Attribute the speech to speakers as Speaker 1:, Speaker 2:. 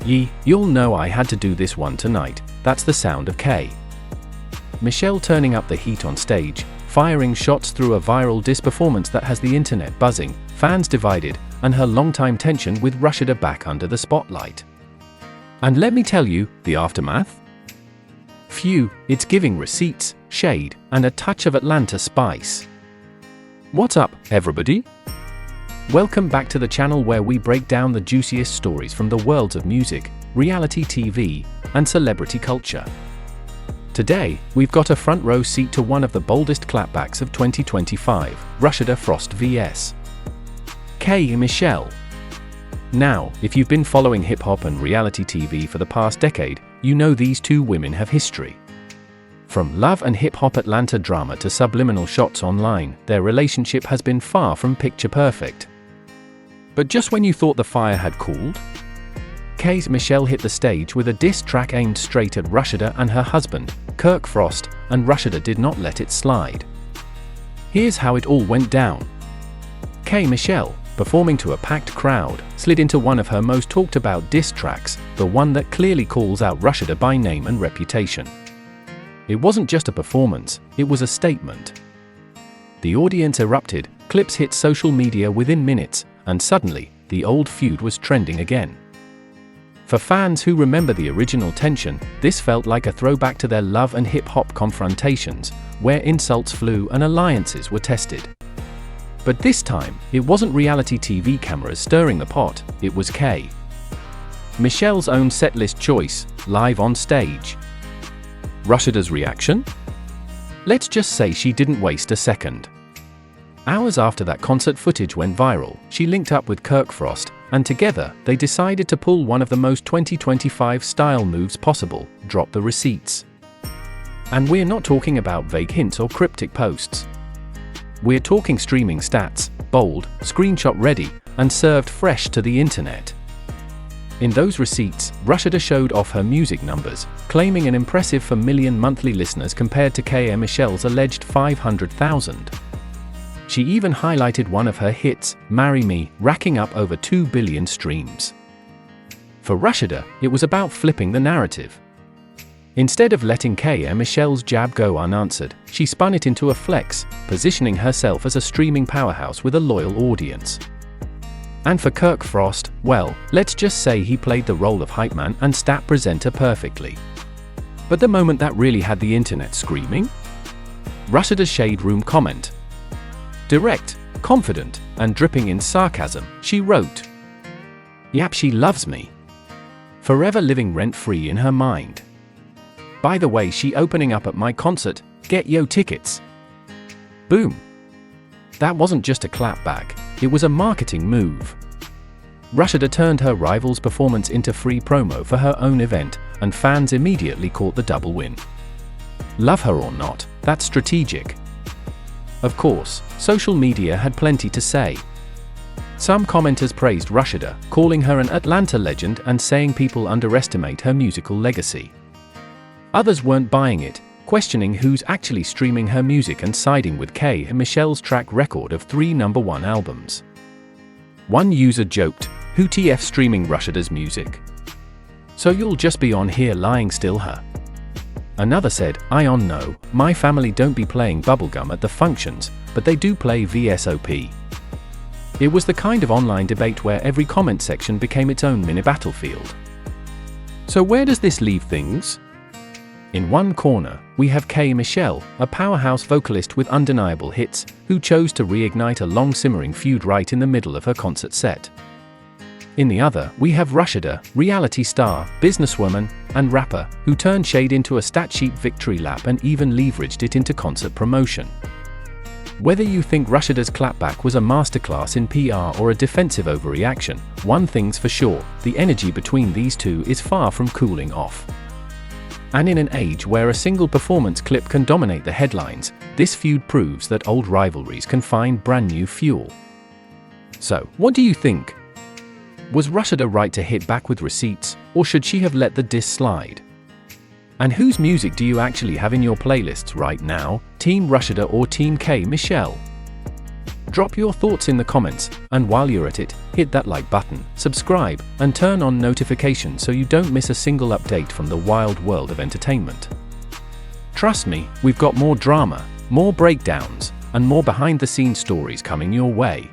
Speaker 1: You'll know I had to do this one tonight. That's the sound of K. Michelle turning up the heat on stage, firing shots through a viral diss performance that has the internet buzzing, fans divided, and her longtime tension with Rasheeda back under the spotlight. And let me tell you, the aftermath? Phew, it's giving receipts, shade, and a touch of Atlanta spice. What's up, everybody? Welcome back to the channel where we break down the juiciest stories from the worlds of music, reality TV, and celebrity culture. Today, we've got a front row seat to one of the boldest clapbacks of 2025, Rasheeda Frost vs. K. Michelle. Now, if you've been following hip-hop and reality TV for the past decade, you know these two women have history. From love and hip-hop Atlanta drama to subliminal shots online, their relationship has been far from picture-perfect. But just when you thought the fire had cooled, K's Michelle hit the stage with a diss track aimed straight at Rasheeda and her husband, Kirk Frost, and Rasheeda did not let it slide. Here's how it all went down. K. Michelle, performing to a packed crowd, slid into one of her most talked about diss tracks, the one that clearly calls out Rasheeda by name and reputation. It wasn't just a performance, it was a statement. The audience erupted, clips hit social media within minutes, and suddenly, the old feud was trending again. For fans who remember the original tension, this felt like a throwback to their love and hip-hop confrontations, where insults flew and alliances were tested. But this time, it wasn't reality TV cameras stirring the pot, it was K. Michelle's own setlist choice, live on stage. Rasheeda's reaction? Let's just say she didn't waste a second. Hours after that concert footage went viral, she linked up with Kirk Frost, and together, they decided to pull one of the most 2025 style moves possible, drop the receipts. And we're not talking about vague hints or cryptic posts. We're talking streaming stats, bold, screenshot ready, and served fresh to the internet. In those receipts, Rasheeda showed off her music numbers, claiming an impressive 4 million monthly listeners compared to K. Michelle's alleged 500,000. She even highlighted one of her hits, Marry Me, racking up over 2 billion streams. For Rasheeda, it was about flipping the narrative. Instead of letting K. Michelle's jab go unanswered, she spun it into a flex, positioning herself as a streaming powerhouse with a loyal audience. And for Kirk Frost, well, let's just say he played the role of hype man and stat presenter perfectly. But the moment that really had the internet screaming? Rasheeda's Shade Room comment. Direct, confident, and dripping in sarcasm, she wrote, "Yap, she loves me. Forever living rent-free in her mind. By the way, she opening up at my concert, get yo tickets." Boom. That wasn't just a clapback, it was a marketing move. Rasheeda turned her rival's performance into free promo for her own event, and fans immediately caught the double win. Love her or not, that's strategic. Of course, social media had plenty to say. Some commenters praised Rasheeda, calling her an Atlanta legend and saying people underestimate her musical legacy. Others weren't buying it, questioning who's actually streaming her music and siding with K. Michelle's track record of 3 #1 albums. One user joked, "Who TF streaming Rasheeda's music? So you'll just be on here lying still, huh?" Another said, "I on no, my family don't be playing bubblegum at the functions, but they do play VSOP." It was the kind of online debate where every comment section became its own mini battlefield. So where does this leave things? In one corner, we have K. Michelle, a powerhouse vocalist with undeniable hits, who chose to reignite a long-simmering feud right in the middle of her concert set. In the other, we have Rasheeda, reality star, businesswoman, and rapper, who turned shade into a stat sheet victory lap and even leveraged it into concert promotion. Whether you think Rasheeda's clapback was a masterclass in PR or a defensive overreaction, one thing's for sure, the energy between these two is far from cooling off. And in an age where a single performance clip can dominate the headlines, this feud proves that old rivalries can find brand new fuel. So, what do you think? Was Rasheeda right to hit back with receipts, or should she have let the diss slide? And whose music do you actually have in your playlists right now, Team Rasheeda or Team K. Michelle? Drop your thoughts in the comments, and while you're at it, hit that like button, subscribe, and turn on notifications so you don't miss a single update from the wild world of entertainment. Trust me, we've got more drama, more breakdowns, and more behind-the-scenes stories coming your way.